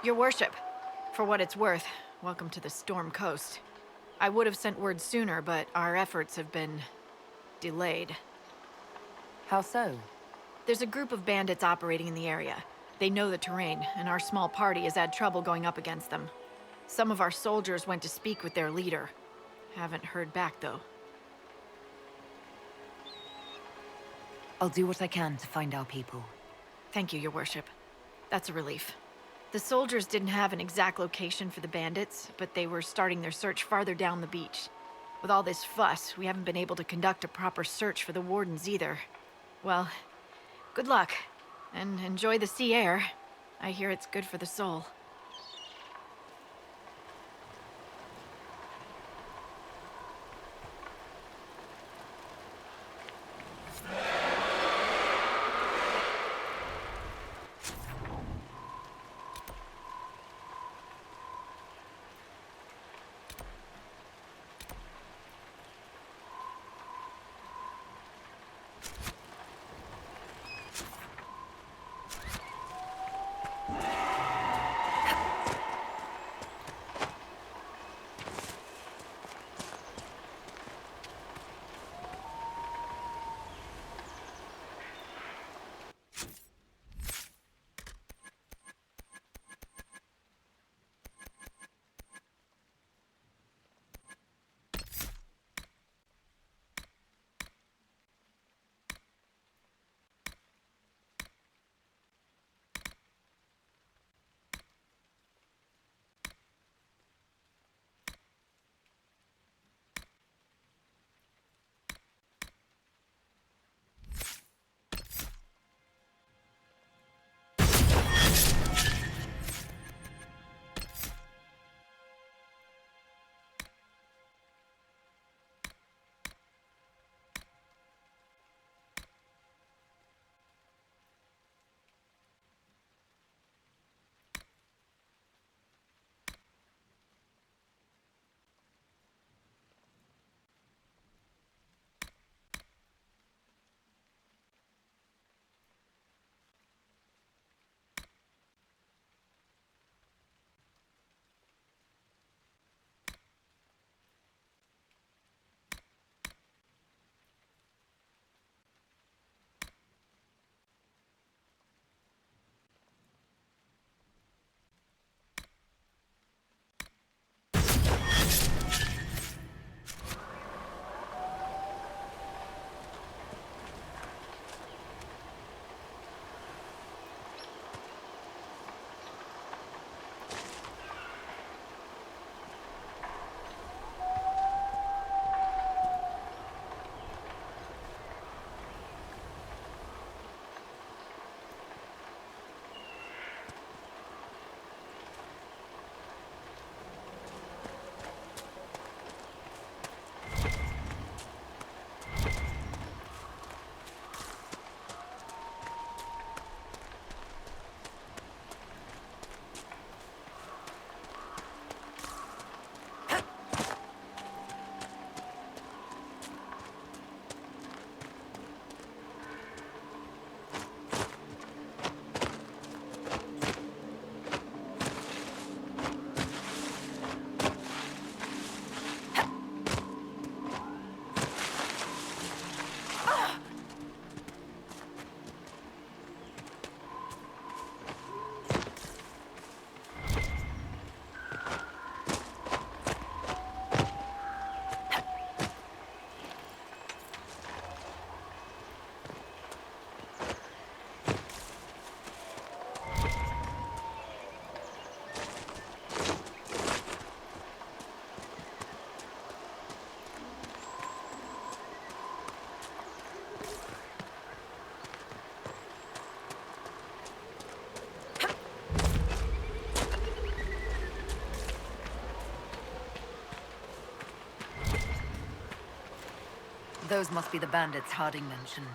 Your worship, for what it's worth, welcome to the Storm Coast. I would have sent word sooner, but our efforts have been delayed. How so? There's a group of bandits operating in the area. They know the terrain, and our small party has had trouble going up against them. Some of our soldiers went to speak with their leader. Haven't heard back, though. I'll do what I can to find our people. Thank you, Your Worship. That's a relief. The soldiers didn't have an exact location for the bandits, but they were starting their search farther down the beach. With all this fuss, we haven't been able to conduct a proper search for the wardens either. Well, good luck, and enjoy the sea air. I hear it's good for the soul. Those must be the bandits Harding mentioned.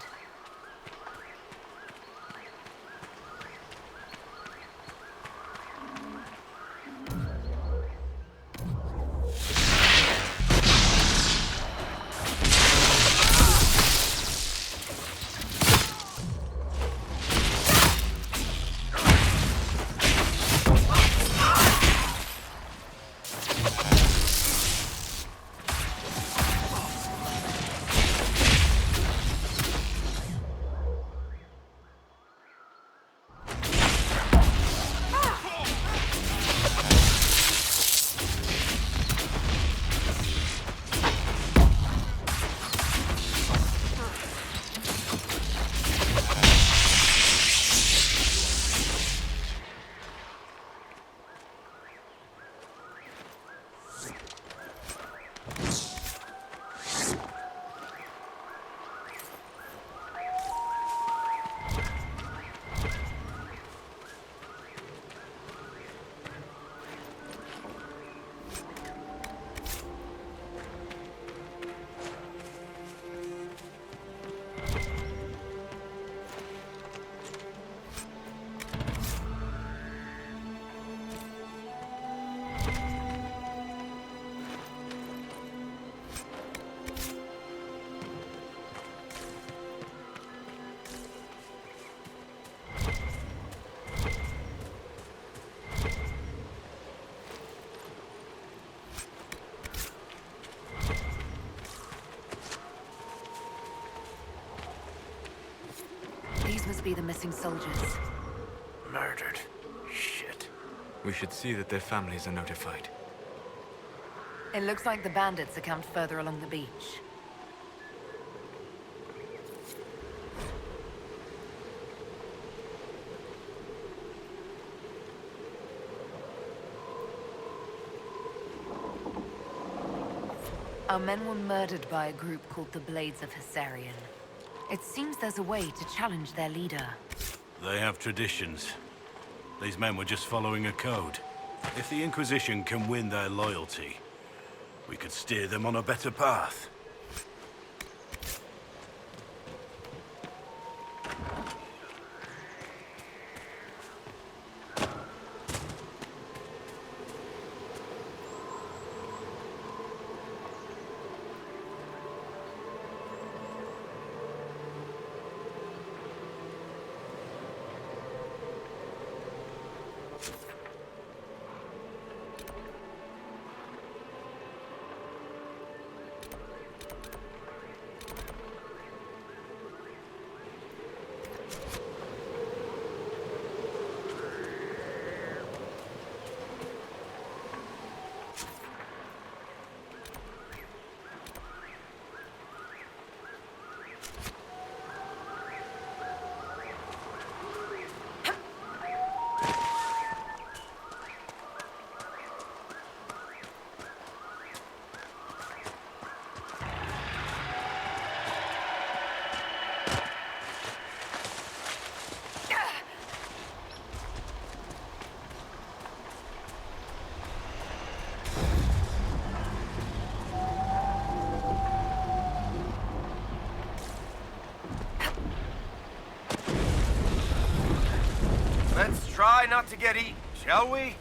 be the missing soldiers. Murdered. Shit. We should see that their families are notified. It looks like the bandits are camped further along the beach. Our men were murdered by a group called the Blades of Hissarion. It seems there's a way to challenge their leader. They have traditions. These men were just following a code. If the Inquisition can win their loyalty, we could steer them on a better path. Let's try not to get eaten, shall we?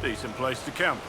Decent place to camp.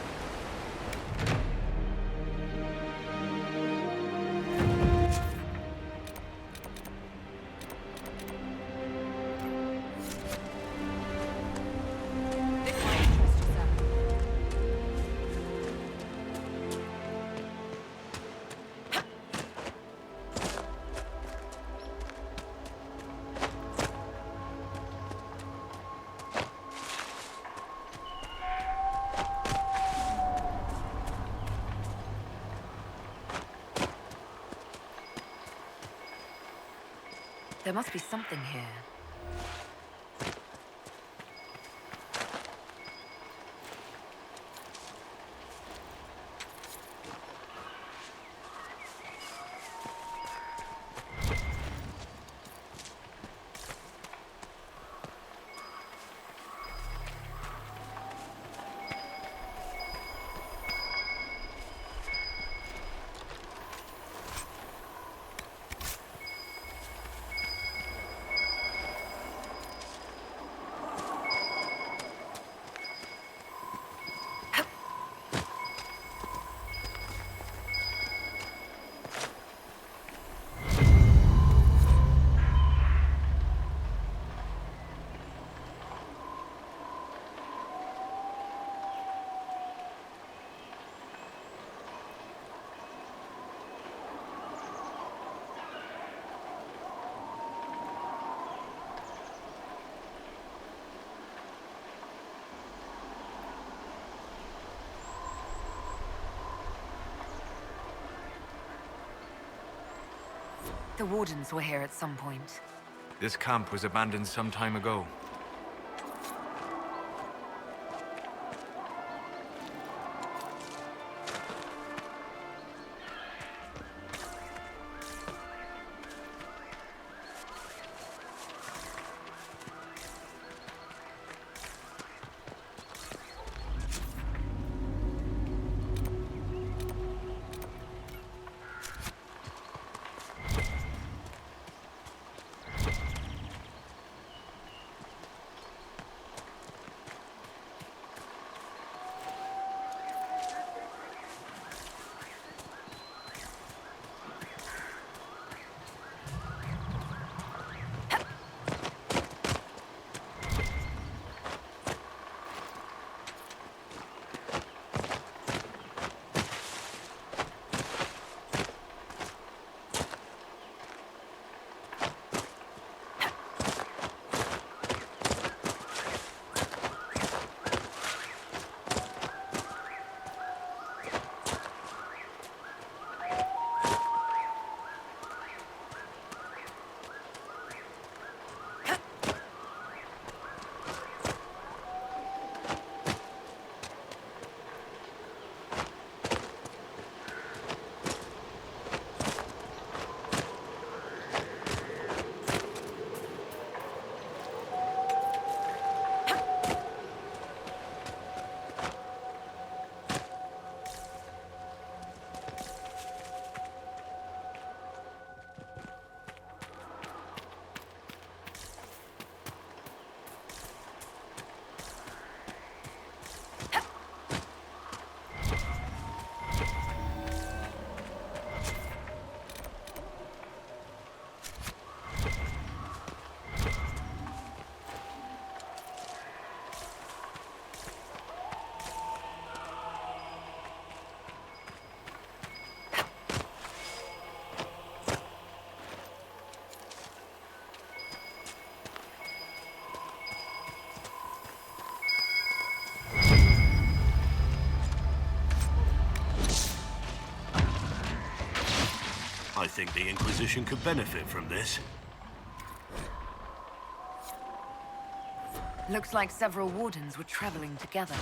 There must be something here. The Wardens were here at some point. This camp was abandoned some time ago. I think the Inquisition could benefit from this. Looks like several Wardens were traveling together.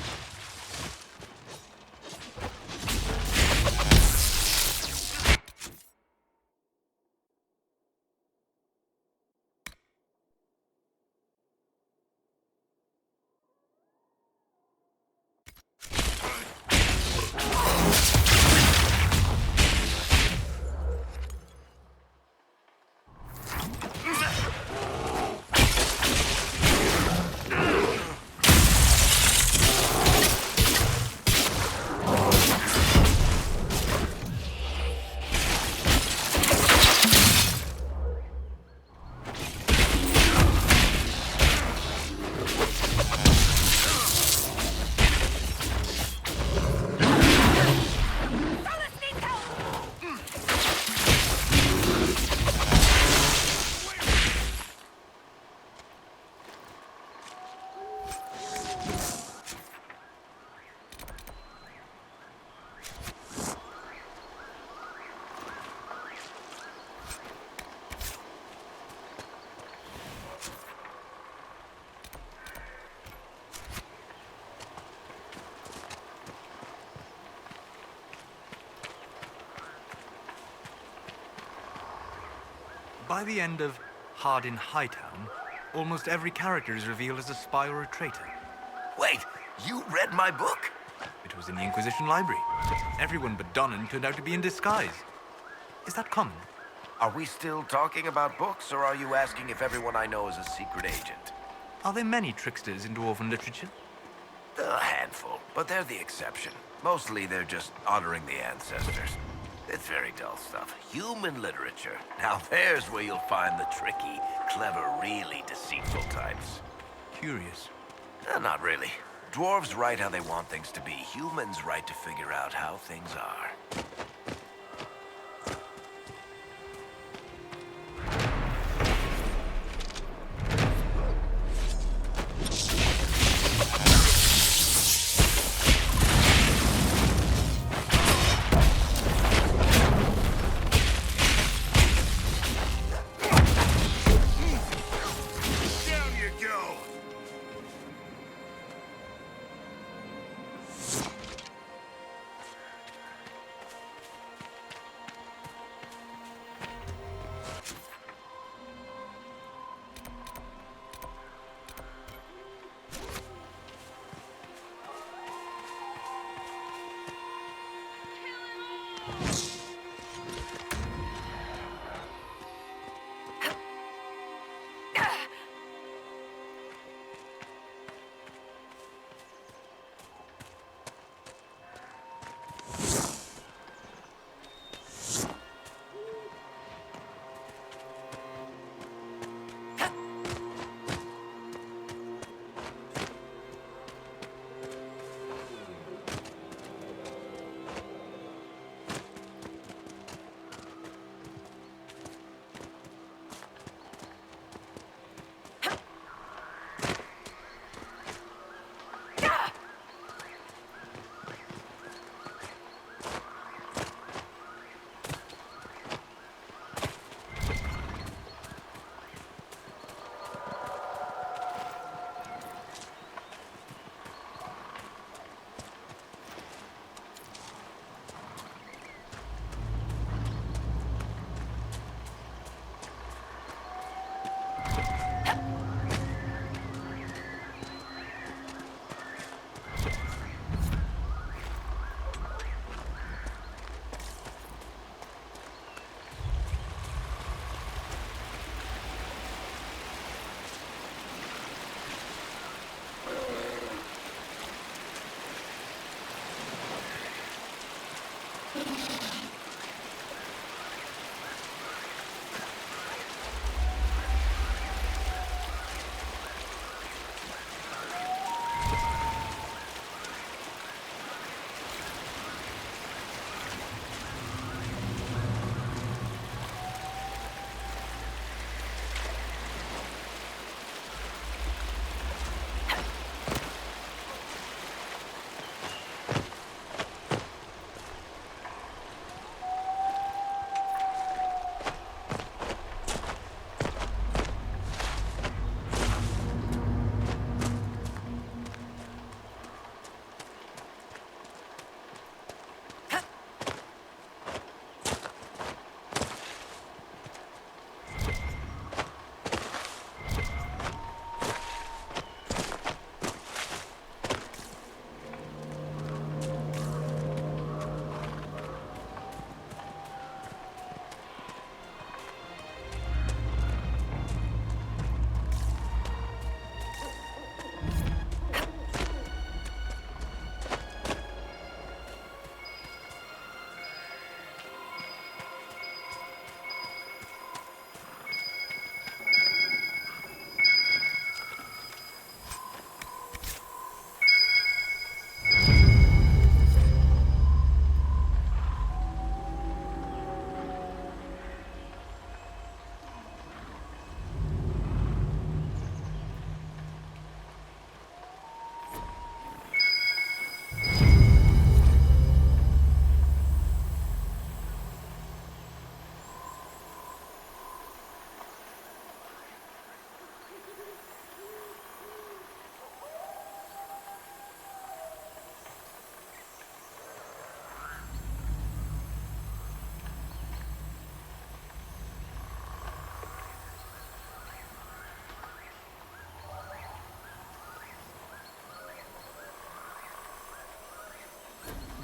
By the end of Hard in Hightown, almost every character is revealed as a spy or a traitor. Wait, you read my book? It was in the Inquisition library. Everyone but Donnan turned out to be in disguise. Is that common? Are we still talking about books, or are you asking if everyone I know is a secret agent? Are there many tricksters in dwarven literature? A handful, but they're the exception. Mostly they're just honoring the ancestors. It's very dull stuff. Human literature. Now there's where you'll find the tricky, clever, really deceitful types. Curious. Not really. Dwarves write how they want things to be. Humans write to figure out how things are.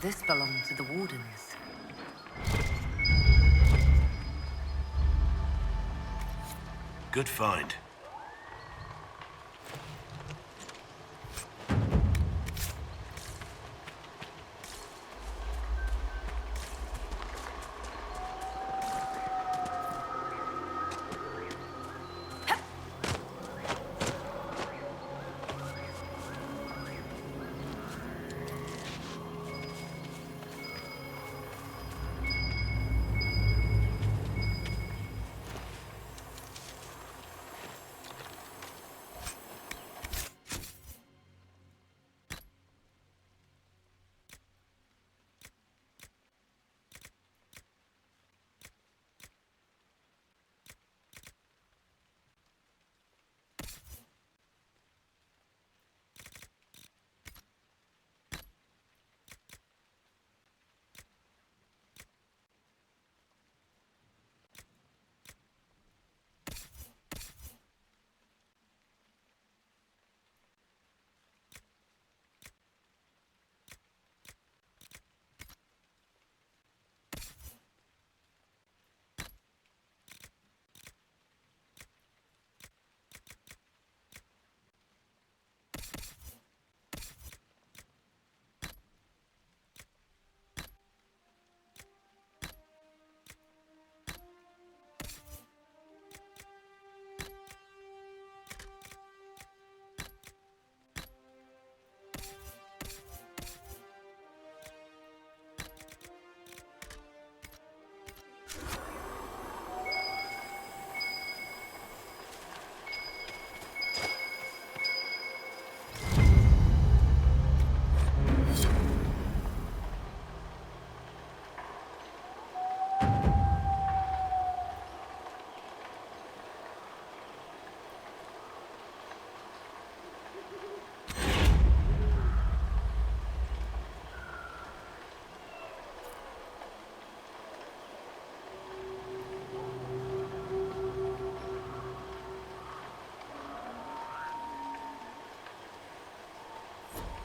this belonged to the Wardens. Good find.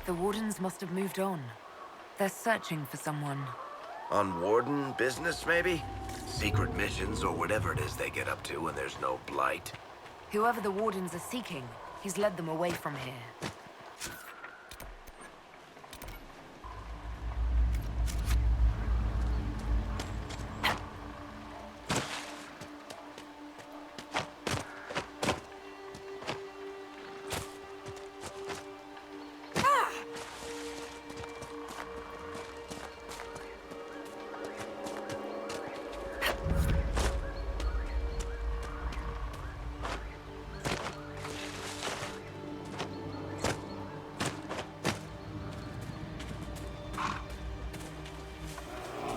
The Wardens must have moved on. They're searching for someone. On Warden business, maybe? Secret missions or whatever it is they get up to when there's no blight. Whoever the Wardens are seeking, he's led them away from here.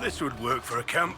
This would work for a camp.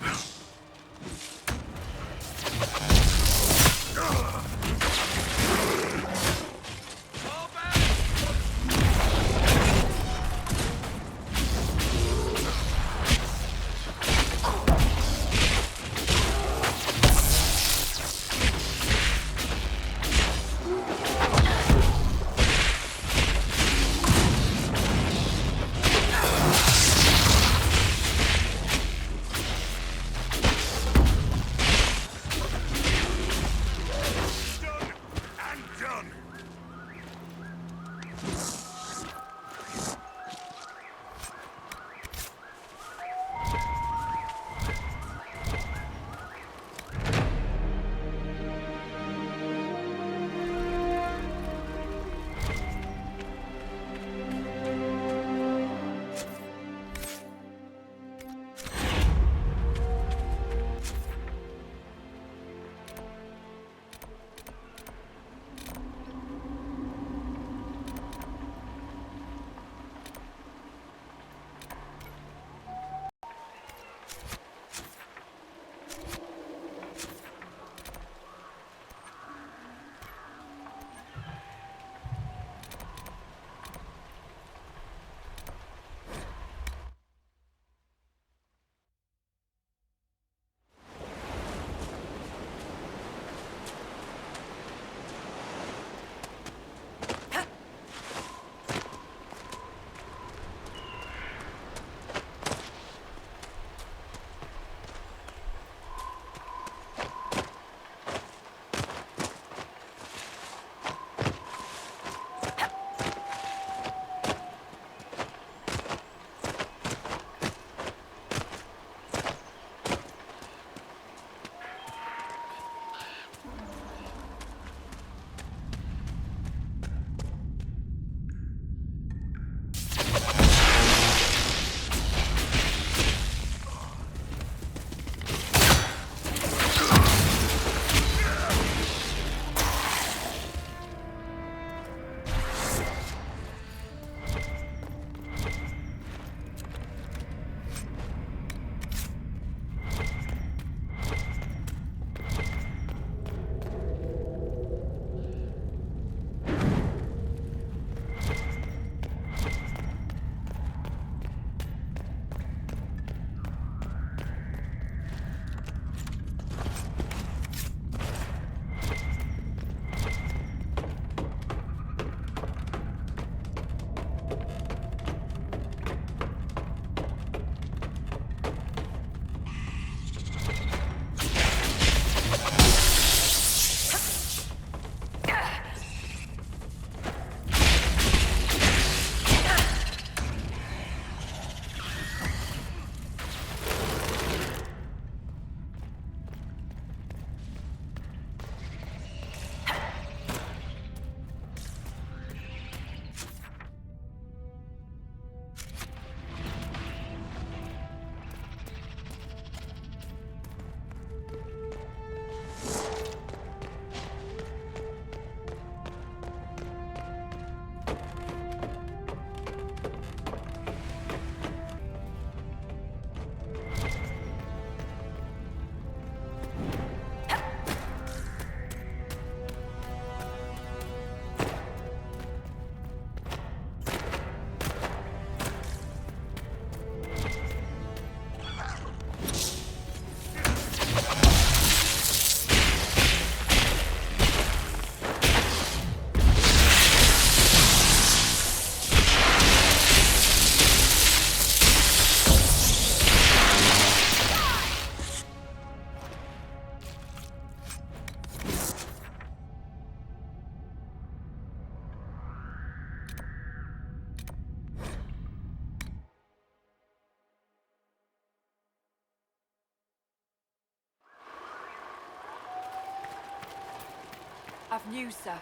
I've news, sir.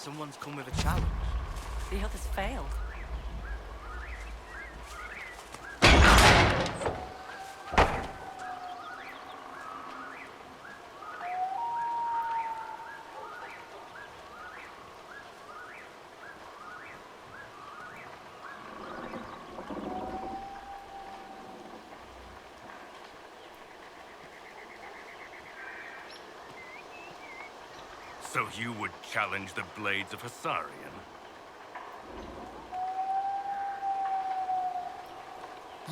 Someone's come with a challenge. The others failed. So you would challenge the Blades of Hissarian?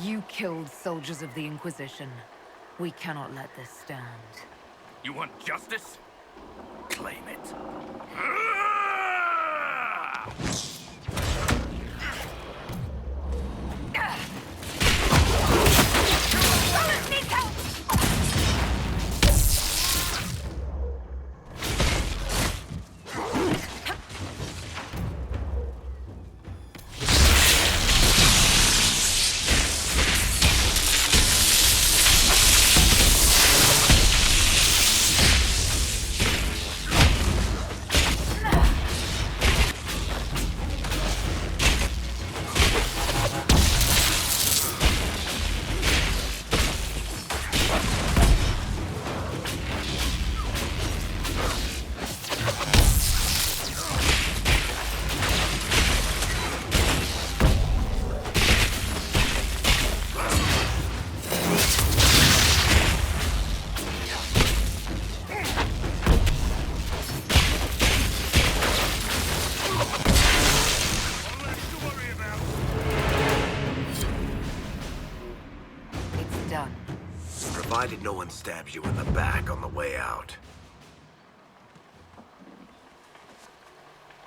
You killed soldiers of the Inquisition. We cannot let this stand. You want justice? Claim it. provided no one stabs you in the back on the way out.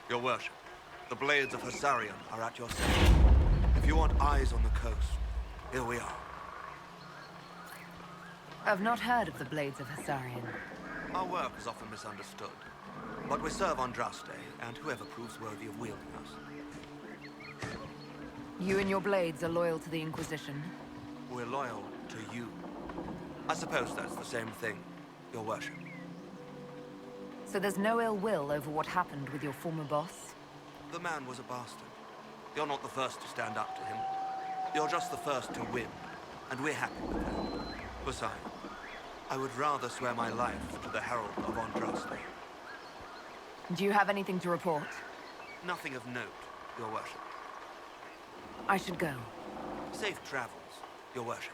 Your worship, the Blades of Hasarion are at your service. If you want eyes on the coast, here we are. I've not heard of the Blades of Hasarion. Our work is often misunderstood, but we serve Andraste and whoever proves worthy of wielding us. You and your Blades are loyal to the Inquisition. We're loyal to you. I suppose that's the same thing, your worship. So there's no ill will over what happened with your former boss? The man was a bastard. You're not the first to stand up to him. You're just the first to win, and we're happy with that. Besides, I would rather swear my life to the Herald of Andraste. Do you have anything to report? Nothing of note, your worship. I should go. Safe travels, your worship.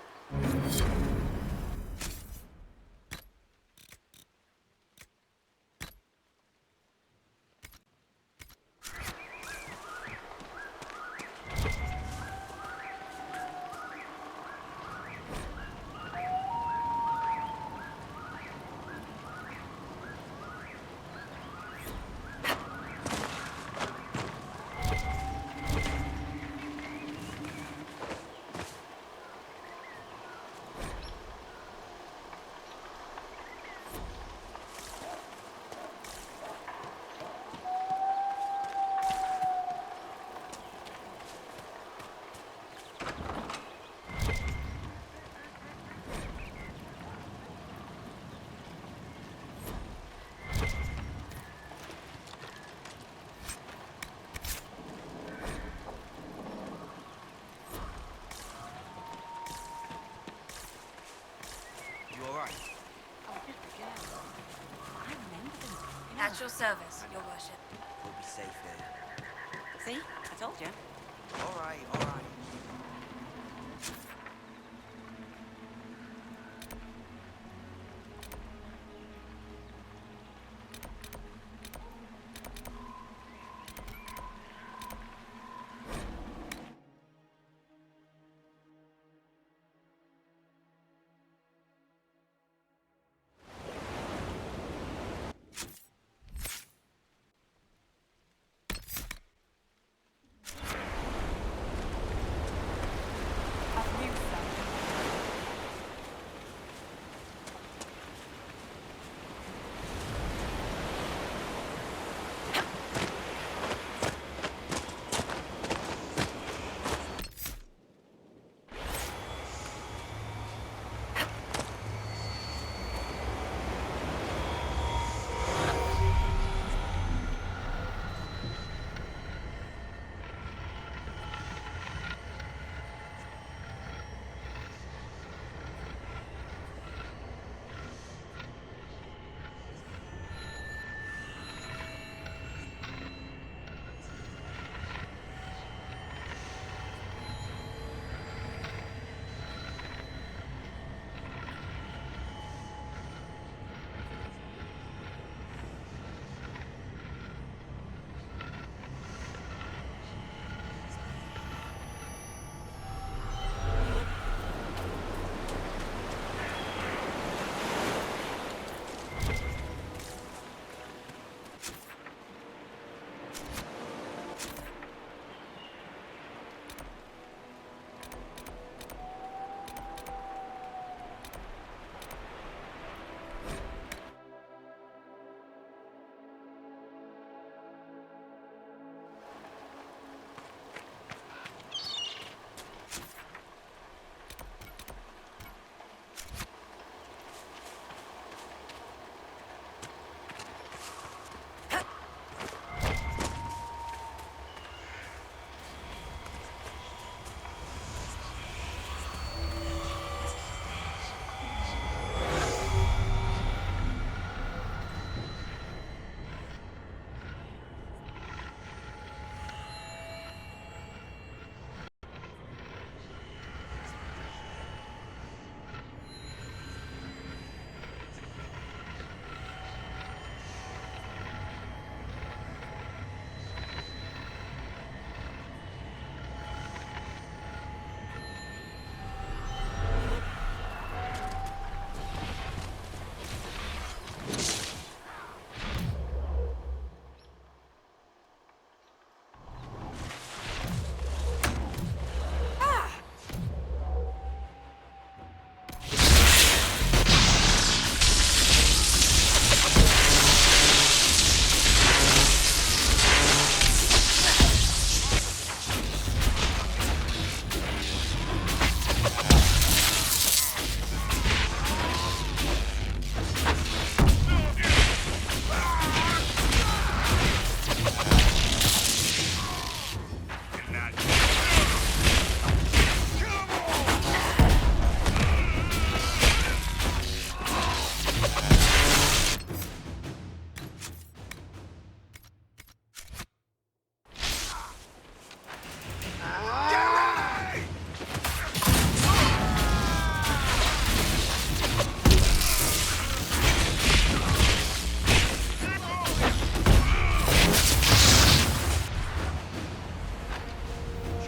At your service, your worship. We'll be safe here. See? I told you. All right, all right. New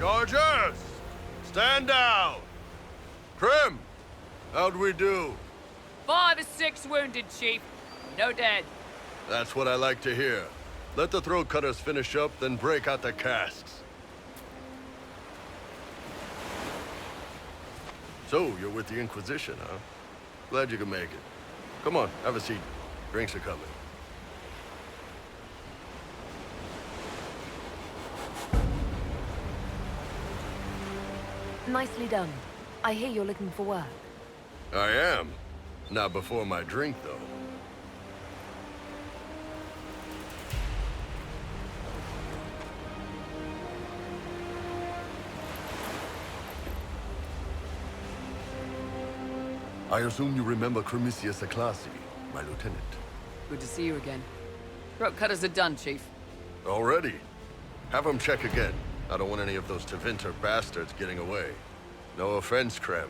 Chargers! Stand down! Krim! How'd we do? 5 or 6 wounded, Chief. No dead. That's what I like to hear. Let the throat cutters finish up, then break out the casks. So, you're with the Inquisition, huh? Glad you could make it. Come on, have a seat. Drinks are coming. Nicely done. I hear you're looking for work. I am. Not before my drink, though. I assume you remember Cremisius Aclassi, my lieutenant. Good to see you again. Throat cutters are done, Chief. Already? Have them check again. I don't want any of those Tevinter bastards getting away. No offense, Krem.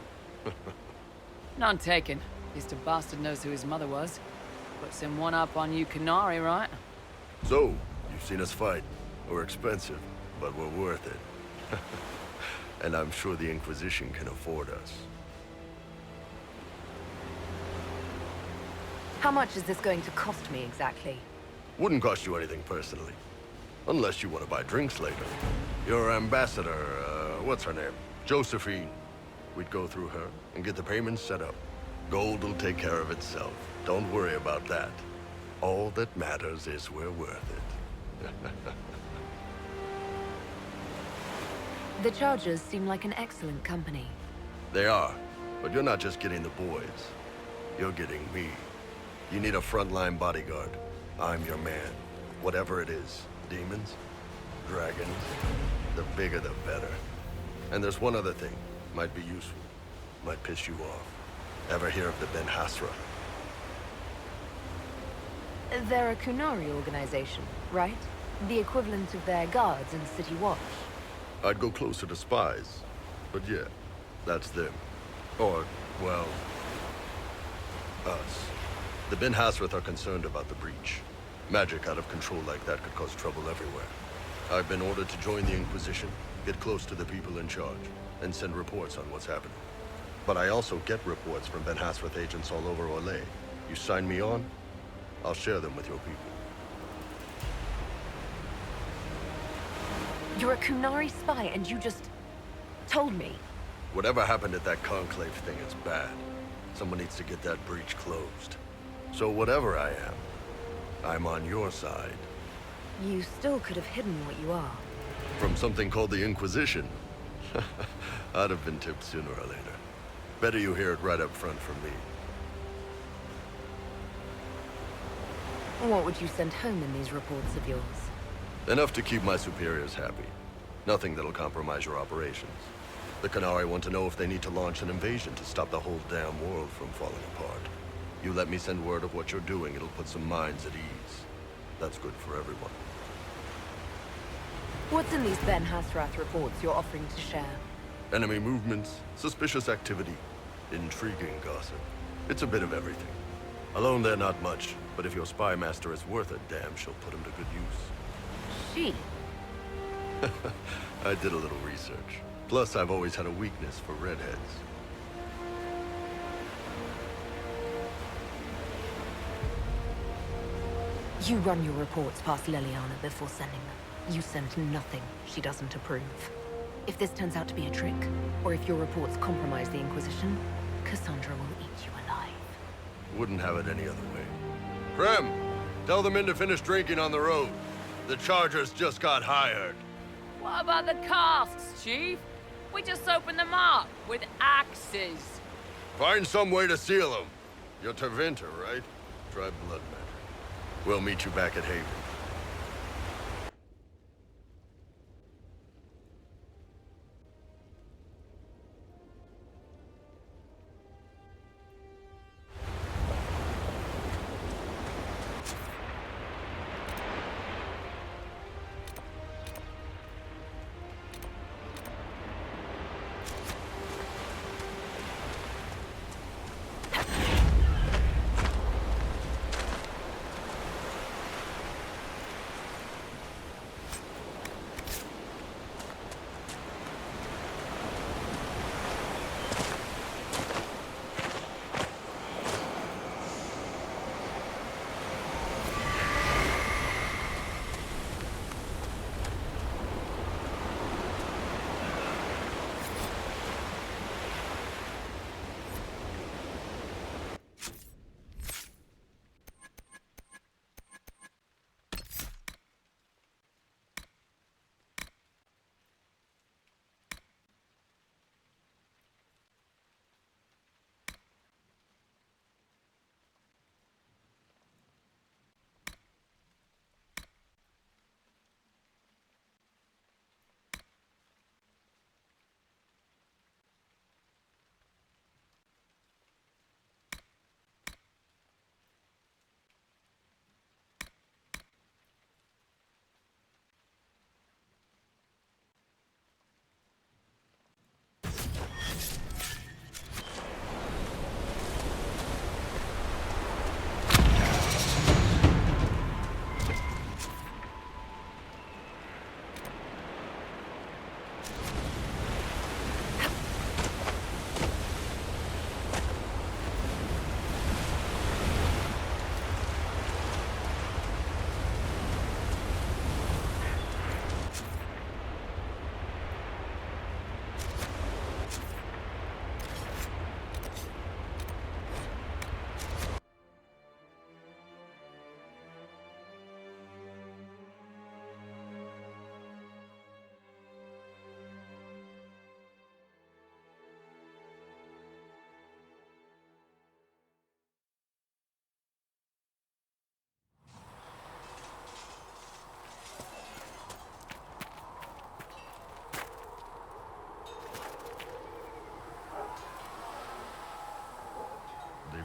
None taken. At least a bastard knows who his mother was. Puts him one up on you Canary, right? So, you've seen us fight. We're expensive, but we're worth it. And I'm sure the Inquisition can afford us. How much is this going to cost me exactly? Wouldn't cost you anything personally. Unless you want to buy drinks later. Your ambassador, what's her name? Josephine. We'd go through her and get the payments set up. Gold will take care of itself. Don't worry about that. All that matters is we're worth it. The Chargers seem like an excellent company. They are, but you're not just getting the boys. You're getting me. You need a frontline bodyguard. I'm your man. Whatever it is. Demons? Dragons? The bigger the better. And there's one other thing. Might be useful. Might piss you off. Ever hear of the Ben Hasra? They're a Kunari organization, right? The equivalent of their guards in City Watch. I'd go closer to spies. But yeah, that's them. Or, well, us. The Ben Hasrath are concerned about the breach. Magic out of control like that could cause trouble everywhere. I've been ordered to join the Inquisition, get close to the people in charge, and send reports on what's happening. But I also get reports from Ben Hasrath agents all over Orlais. You sign me on, I'll share them with your people. You're a Kunari spy and you just told me. Whatever happened at that Conclave thing is bad. Someone needs to get that breach closed. So whatever I am, I'm on your side. You still could have hidden what you are. From something called the Inquisition. I'd have been tipped sooner or later. Better you hear it right up front from me. What would you send home in these reports of yours? Enough to keep my superiors happy. Nothing that'll compromise your operations. The Canari want to know if they need to launch an invasion to stop the whole damn world from falling apart. You let me send word of what you're doing, it'll put some minds at ease. That's good for everyone. What's in these Ben Hasrath reports you're offering to share? Enemy movements, suspicious activity, intriguing gossip. It's a bit of everything. Alone they're not much, but if your spy master is worth a damn, she'll put him to good use. She? I did a little research. Plus, I've always had a weakness for redheads. You run your reports past Liliana before sending them. You send nothing she doesn't approve. If this turns out to be a trick, or if your reports compromise the Inquisition, Cassandra will eat you alive. Wouldn't have it any other way. Krem, tell the men to finish drinking on the road. The Chargers just got hired. What about the casks, Chief? We just opened them up with axes. Find some way to seal them. You're Tevinter, right? Try blood matter. We'll meet you back at Haven.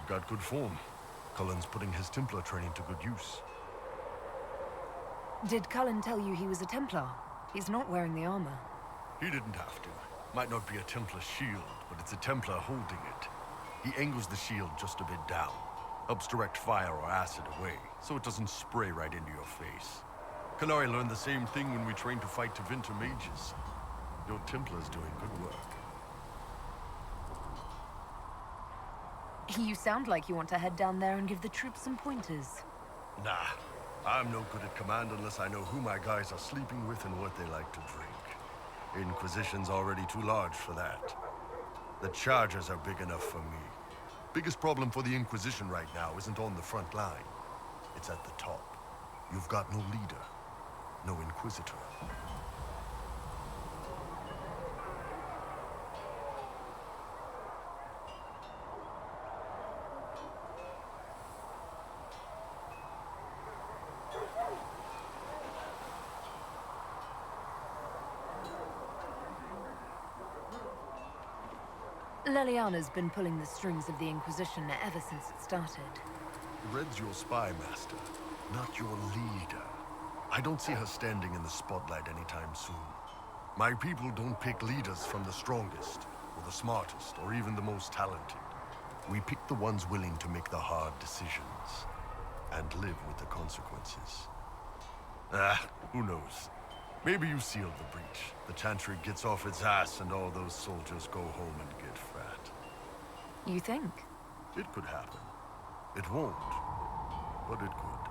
You've got good form. Cullen's putting his Templar training to good use. Did Cullen tell you he was a Templar? He's not wearing the armor. He didn't have to. Might not be a Templar shield, but it's a Templar holding it. He angles the shield just a bit down. Helps direct fire or acid away, so it doesn't spray right into your face. Canary learned the same thing when we trained to fight Tevinter mages. Your Templar's doing good work. You sound like you want to head down there and give the troops some pointers. Nah, I'm no good at command unless I know who my guys are sleeping with and what they like to drink. Inquisition's already too large for that. The Chargers are big enough for me. Biggest problem for the Inquisition right now isn't on the front line. It's at the top. You've got no leader, no Inquisitor. Leliana's been pulling the strings of the Inquisition ever since it started. Red's your spy master, not your leader. I don't see her standing in the spotlight anytime soon. My people don't pick leaders from the strongest, or the smartest, or even the most talented. We pick the ones willing to make the hard decisions, and live with the consequences. Who knows? Maybe you sealed the breach. The Chantry gets off its ass and all those soldiers go home and get fat. You think? It could happen. It won't, but it could.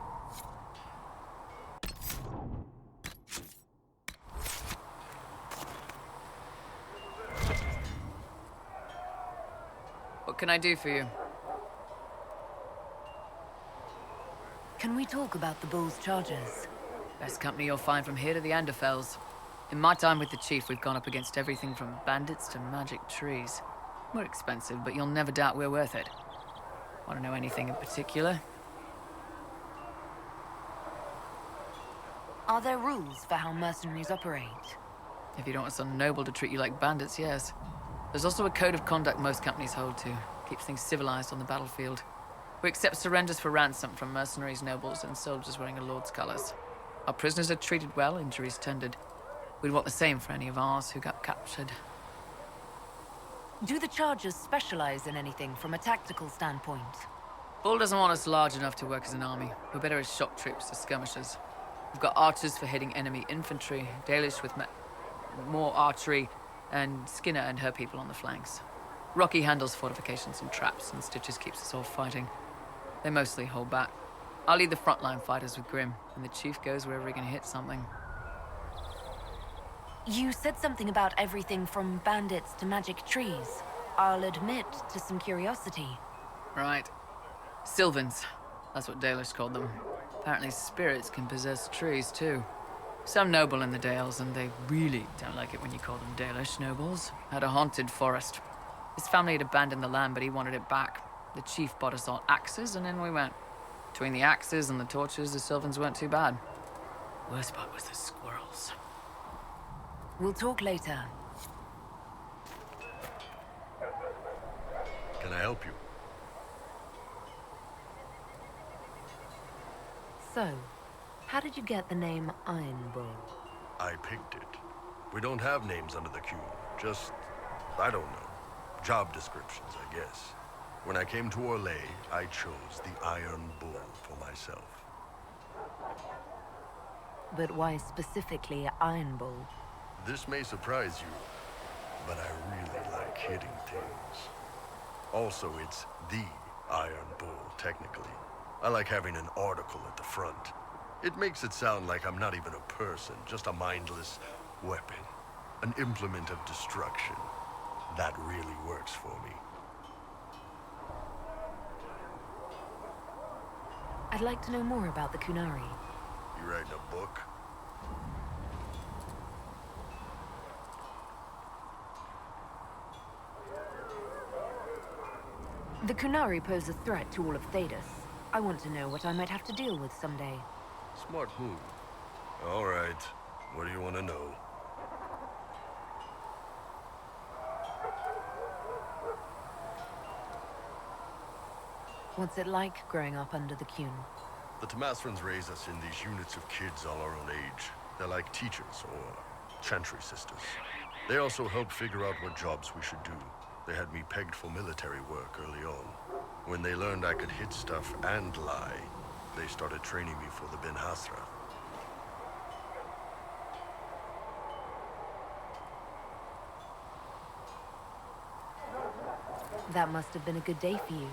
What can I do for you? Can we talk about the Bull's charges? Best company you'll find from here to the Anderfells. In my time with the Chief, we've gone up against everything from bandits to magic trees. We're expensive, but you'll never doubt we're worth it. Want to know anything in particular? Are there rules for how mercenaries operate? If you don't want some noble to treat you like bandits, yes. There's also a code of conduct most companies hold to. Keeps things civilized on the battlefield. We accept surrenders for ransom from mercenaries, nobles, and soldiers wearing a lord's colors. Our prisoners are treated well, injuries tended. We'd want the same for any of ours who got captured. Do the Chargers specialize in anything from a tactical standpoint? Bull doesn't want us large enough to work as an army. We're better as shock troops or skirmishers. We've got archers for hitting enemy infantry, Dalish with more archery, and Skinner and her people on the flanks. Rocky handles fortifications and traps, and Stitches keeps us all fighting. They mostly hold back. I'll lead the frontline fighters with Grim, and the Chief goes wherever he can hit something. You said something about everything from bandits to magic trees. I'll admit to some curiosity. Right. Sylvans. That's what Dalish called them. Apparently spirits can possess trees, too. Some noble in the Dales, and they really don't like it when you call them Dalish nobles, had a haunted forest. His family had abandoned the land, but he wanted it back. The Chief bought us all axes, and in we went. Between the axes and the torches, the Sylvans weren't too bad. Worst part was the squirrels. We'll talk later. Can I help you? So, how did you get the name Iron Bull? I picked it. We don't have names under the queue. Just, I don't know. Job descriptions, I guess. When I came to Orlais, I chose the Iron Bull for myself. But why specifically Iron Bull? This may surprise you, but I really like hitting things. Also, it's the Iron Bull, technically. I like having an article at the front. It makes it sound like I'm not even a person, just a mindless weapon. An implement of destruction. That really works for me. I'd like to know more about the Kunari. You writing a book? The Kunari pose a threat to all of Thedas. I want to know what I might have to deal with someday. Smart move. All right. What do you want to know? What's it like growing up under the Qun? The Tamasrans raise us in these units of kids all our own age. They're like teachers or chantry sisters. They also help figure out what jobs we should do. They had me pegged for military work early on. When they learned I could hit stuff and lie, they started training me for the Ben Hasra. That must have been a good day for you.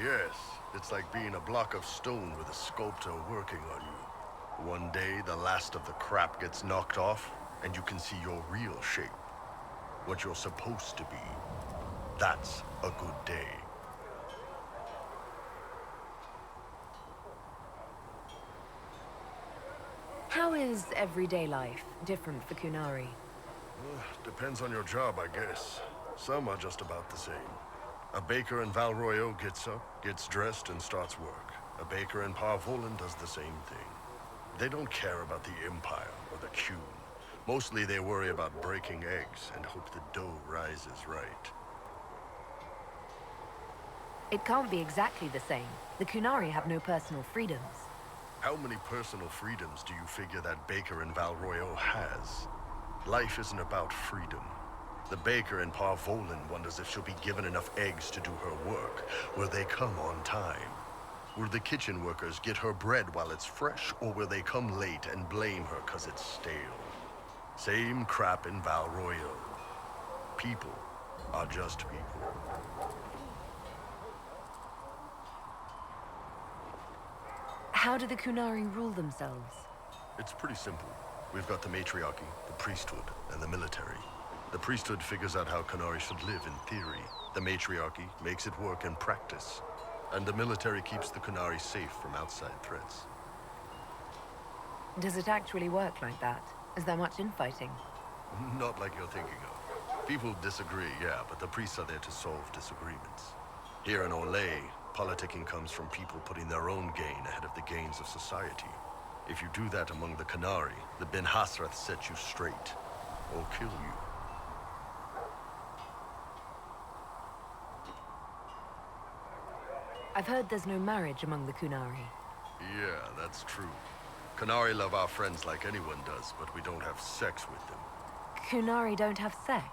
Yes, it's like being a block of stone with a sculptor working on you. One day, the last of the crap gets knocked off, and you can see your real shape. What you're supposed to be. That's a good day. How is everyday life different for Kunari? Depends on your job, I guess. Some are just about the same. A baker in Val Royeaux gets up, gets dressed, and starts work. A baker in Parvolan does the same thing. They don't care about the Empire or the Qun. Mostly they worry about breaking eggs and hope the dough rises right. It can't be exactly the same. The Kunari have no personal freedoms. How many personal freedoms do you figure that baker in Val Royeaux has? Life isn't about freedom. The baker in Parvolan wonders if she'll be given enough eggs to do her work. Will they come on time? Will the kitchen workers get her bread while it's fresh, or will they come late and blame her 'cause it's stale? Same crap in Val Royeaux. People are just people. How do the Kunari rule themselves? It's pretty simple. We've got the matriarchy, the priesthood, and the military. The priesthood figures out how Kunari should live in theory. The matriarchy makes it work in practice. And the military keeps the Kunari safe from outside threats. Does it actually work like that? Is there much infighting? Not like you're thinking of. People disagree, yeah, but the priests are there to solve disagreements. Here in Olay, politicking comes from people putting their own gain ahead of the gains of society. If you do that among the Kunari, the Ben Hasrath set you straight, or kill you. I've heard there's no marriage among the Kunari. Yeah, that's true. Kunari love our friends like anyone does, but we don't have sex with them. Kunari don't have sex?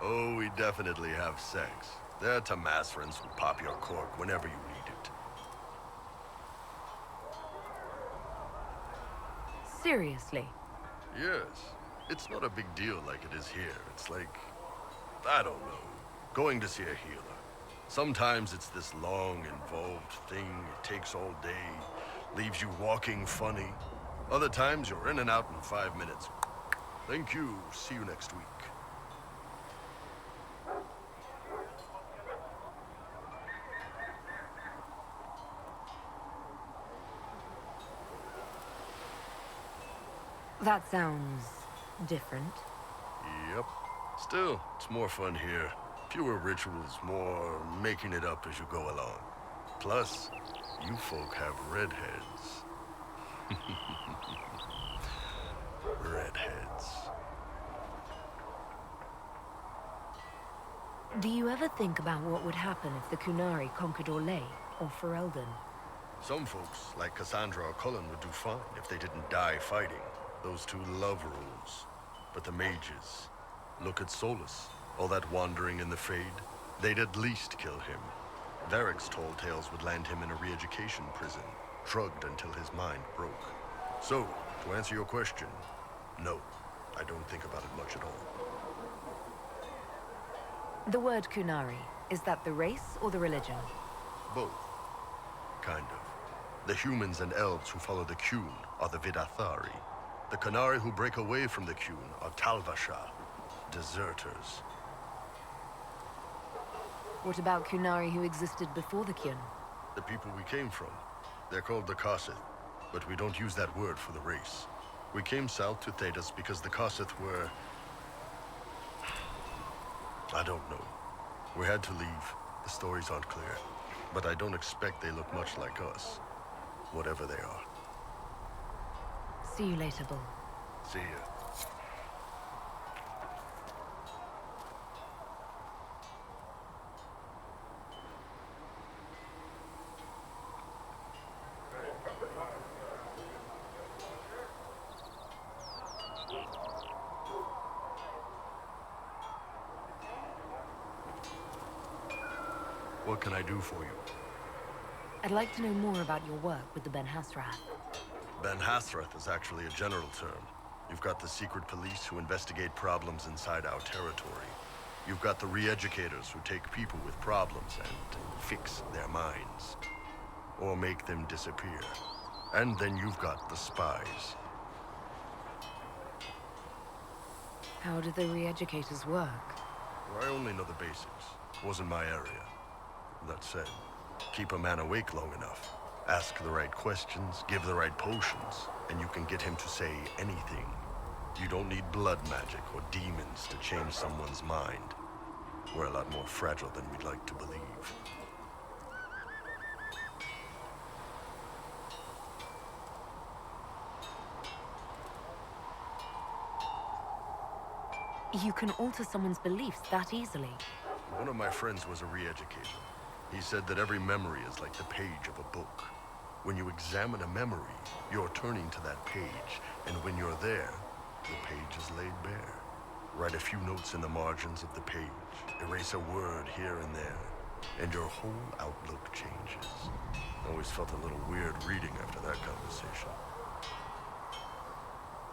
Oh, we definitely have sex. They're Tamasrans who pop your cork whenever you need it. Seriously? Yes. It's not a big deal like it is here. It's like, I don't know, going to see a healer. Sometimes it's this long, involved thing. It takes all day, leaves you walking funny. Other times you're in and out in 5 minutes. Thank you. See you next week. That sounds different. Yep. Still, it's more fun here. Fewer rituals, more making it up as you go along. Plus, you folk have redheads. Redheads. Do you ever think about what would happen if the Kunari conquered Orlais or Ferelden? Some folks, like Cassandra or Cullen, would do fine if they didn't die fighting. Those two love rules. But the mages, look at Solus. All that wandering in the Fade, they'd at least kill him. Varric's tall tales would land him in a re-education prison, drugged until his mind broke. So, to answer your question, no, I don't think about it much at all. The word Kunari, is that the race or the religion? Both. Kind of. The humans and elves who follow the Qun are the Vidathari. The Kunari who break away from the Qun are Talvasha, deserters. What about Kunari who existed before the Qun? The people we came from. They're called the Kossith, but we don't use that word for the race. We came south to Thedas because the Kossith were... I don't know. We had to leave. The stories aren't clear. But I don't expect they look much like us. Whatever they are. See you later, Bull. See ya. What can I do for you? I'd like to know more about your work with the Ben Hasrath. Ben Hasrath is actually a general term. You've got the secret police who investigate problems inside our territory. You've got the re-educators who take people with problems and fix their minds. Or make them disappear. And then you've got the spies. How do the re-educators work? I only know the basics. Wasn't my area. That said, keep a man awake long enough. Ask the right questions, give the right potions, and you can get him to say anything. You don't need blood magic or demons to change someone's mind. We're a lot more fragile than we'd like to believe. You can alter someone's beliefs that easily. One of my friends was a re-educator. He said that every memory is like the page of a book. When you examine a memory, you're turning to that page, and when you're there, the page is laid bare. Write a few notes in the margins of the page, erase a word here and there, and your whole outlook changes. Always felt a little weird reading after that conversation.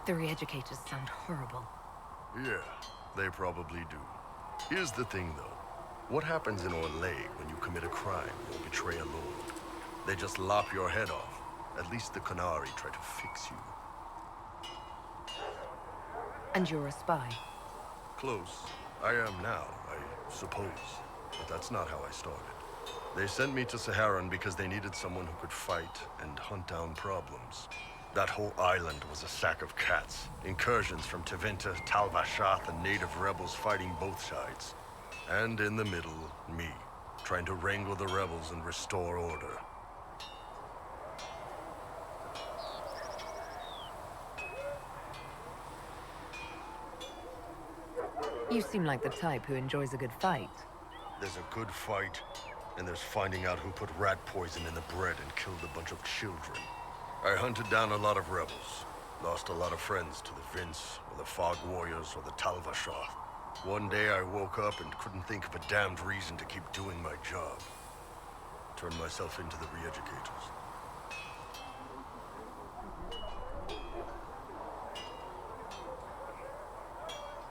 The re-educators sound horrible. Yeah, they probably do. Here's the thing, though. What happens in Orlais when you commit a crime or betray a lord? They just lop your head off. At least the Qunari try to fix you. And you're a spy? Close. I am now, I suppose. But that's not how I started. They sent me to Saharan because they needed someone who could fight and hunt down problems. That whole island was a sack of cats. Incursions from Tevinter, Tal Vashath, and native rebels fighting both sides. And in the middle, me, trying to wrangle the rebels and restore order. You seem like the type who enjoys a good fight. There's a good fight, and there's finding out who put rat poison in the bread and killed a bunch of children. I hunted down a lot of rebels. Lost a lot of friends to the Vince, or the Fog Warriors, or the Tal Vashath. One day I woke up and couldn't think of a damned reason to keep doing my job. Turned myself into the re-educators.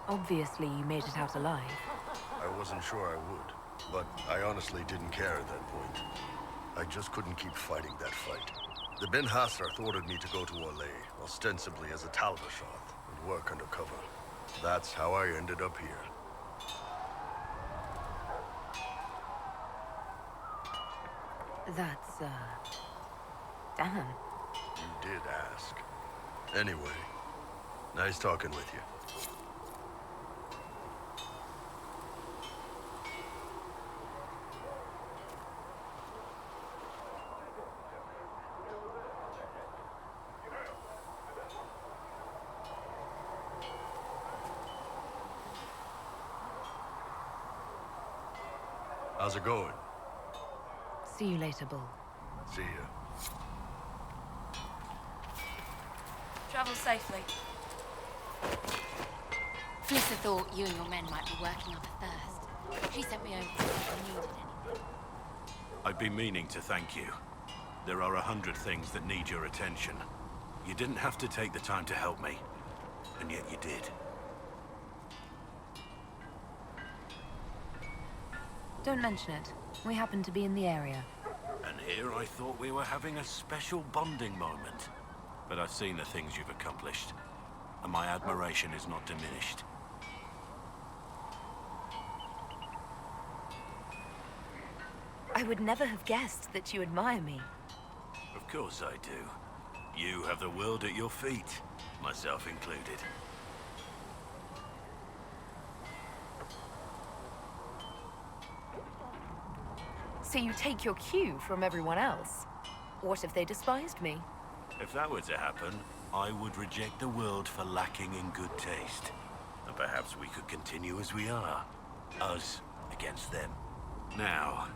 Obviously, you made it out alive. I wasn't sure I would, but I honestly didn't care at that point. I just couldn't keep fighting that fight. The Ben Hasrath ordered me to go to Orlais, ostensibly as a Tal Vashath, and work undercover. That's how I ended up here. That's, damn. You did ask. Anyway, nice talking with you. How's it going? See you later, Bull. See ya. Travel safely. Felissa thought you and your men might be working up a thirst. She sent me over to see if you needed anything. I've been meaning to thank you. There are 100 things that need your attention. You didn't have to take the time to help me, and yet you did. Don't mention it. We happen to be in the area. And here I thought we were having a special bonding moment. But I've seen the things you've accomplished, and my admiration is not diminished. I would never have guessed that you admire me. Of course I do. You have the world at your feet, myself included. So you take your cue from everyone else? What if they despised me? If that were to happen, I would reject the world for lacking in good taste. And perhaps we could continue as we are. Us against them. Now,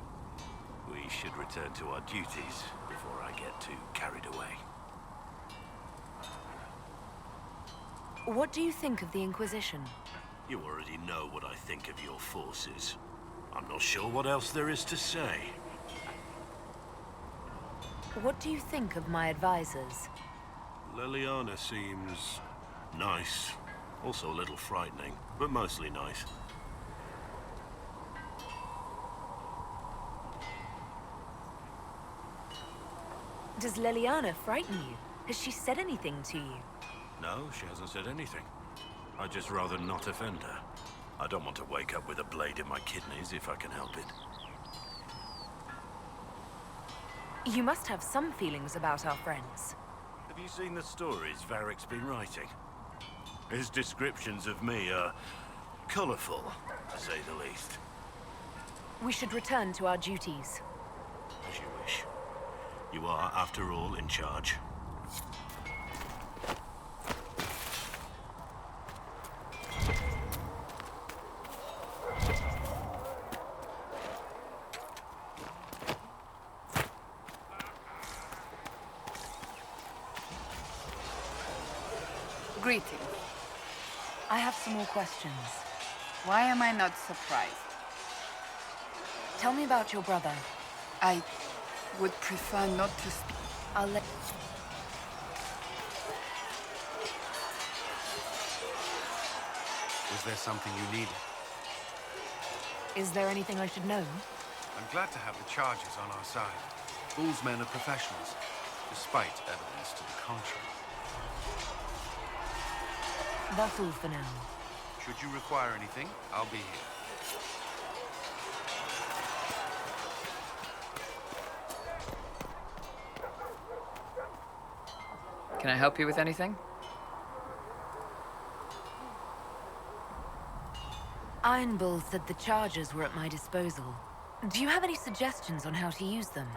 we should return to our duties before I get too carried away. What do you think of the Inquisition? You already know what I think of your forces. I'm not sure what else there is to say. What do you think of my advisors? Liliana seems nice. Also a little frightening, but mostly nice. Does Liliana frighten you? Has she said anything to you? No, she hasn't said anything. I'd just rather not offend her. I don't want to wake up with a blade in my kidneys if I can help it. You must have some feelings about our friends. Have you seen the stories Varric's been writing? His descriptions of me are colorful, to say the least. We should return to our duties. As you wish. You are, after all, in charge. Greetings. I have some more questions. Why am I not surprised? Tell me about your brother. I would prefer not to speak. I'll let... Was there something you needed? Is there anything I should know? I'm glad to have the charges on our side. Bull's men are professionals, despite evidence to the contrary. That's all for now. Should you require anything, I'll be here. Can I help you with anything? Iron Bull said the charges were at my disposal. Do you have any suggestions on how to use them?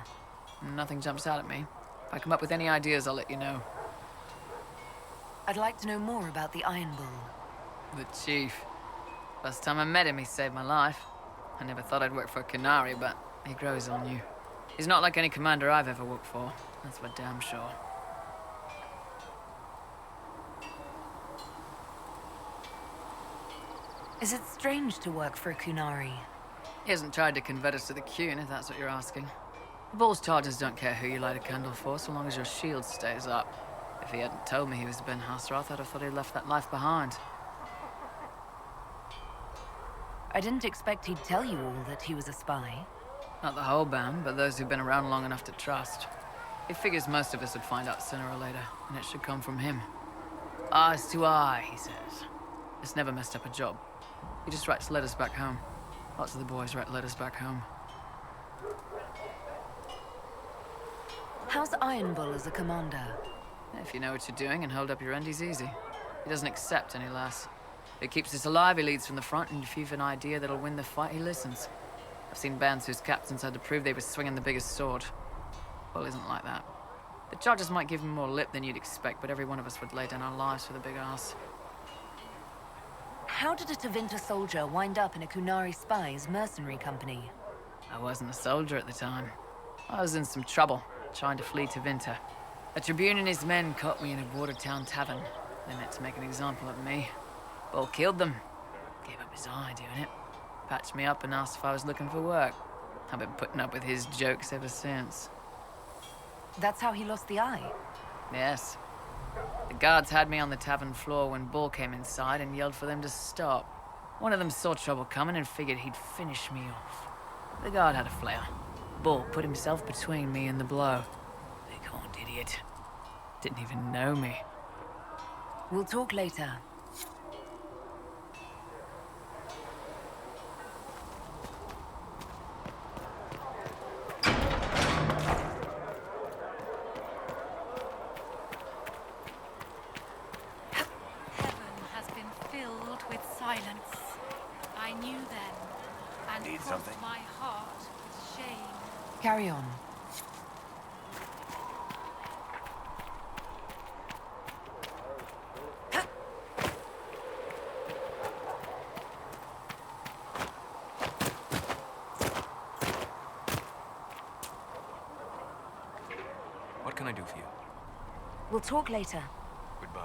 Nothing jumps out at me. If I come up with any ideas, I'll let you know. I'd like to know more about the Iron Bull. The Chief. Last time I met him, he saved my life. I never thought I'd work for a Canary, but he grows on you. He's not like any commander I've ever worked for. That's for damn sure. Is it strange to work for a Kunari? He hasn't tried to convert us to the Qun, if that's what you're asking. The Bull's charges don't care who you light a candle for, so long as your shield stays up. If he hadn't told me he was Ben Hasrath, I'd have thought he'd left that life behind. I didn't expect he'd tell you all that he was a spy. Not the whole band, but those who've been around long enough to trust. He figures most of us would find out sooner or later, and it should come from him. Eyes to eye, he says. It's never messed up a job. He just writes letters back home. Lots of the boys write letters back home. How's Iron Bull as a commander? If you know what you're doing and hold up your end, he's easy. He doesn't accept any less. If it keeps us alive, he leads from the front, and if you've an idea that'll win the fight, he listens. I've seen bands whose captains had to prove they were swinging the biggest sword. Bull isn't like that. The charges might give him more lip than you'd expect, but every one of us would lay down our lives for the big ass. How did a Tevinter soldier wind up in a Kunari spy's mercenary company? I wasn't a soldier at the time. I was in some trouble, trying to flee to Vinter. A Tribune and his men caught me in a border town tavern. They meant to make an example of me. Bull killed them. Gave up his eye doing it. Patched me up and asked if I was looking for work. I've been putting up with his jokes ever since. That's how he lost the eye? Yes. The guards had me on the tavern floor when Bull came inside and yelled for them to stop. One of them saw trouble coming and figured he'd finish me off. The guard had a flare. Bull put himself between me and the blow. Big-horned idiot. Didn't even know me. We'll talk later. Carry on. What can I do for you? We'll talk later. Goodbye.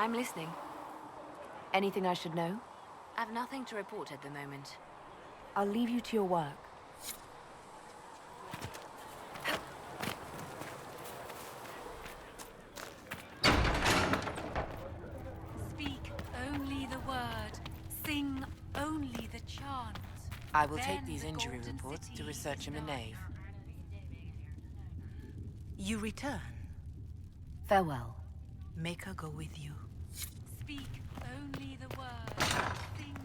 I'm listening. Anything I should know? I've nothing to report at the moment. I'll leave you to your work. Speak only the word. Sing only the chant. I will take Then these the injury golden reports city to research in the is nave. You return. Farewell. Make her go with you. Speak only the word. Sing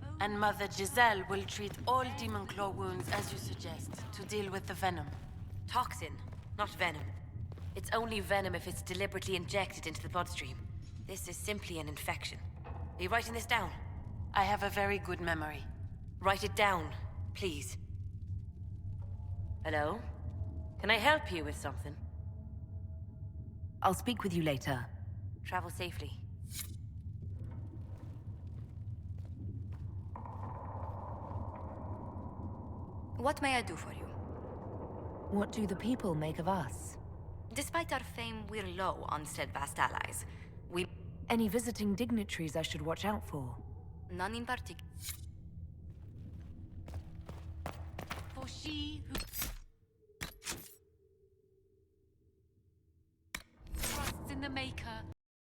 only. And Mother Giselle will treat all demon claw wounds as you suggest, to deal with the venom. Toxin, not venom. It's only venom if it's deliberately injected into the bloodstream. This is simply an infection. Are you writing this down? I have a very good memory. Write it down, please. Hello? Can I help you with something? I'll speak with you later. Travel safely. What may I do for you? What do the people make of us? Despite our fame, we're low on steadfast allies. We... Any visiting dignitaries I should watch out for? None in particular. For she who trusts in the Maker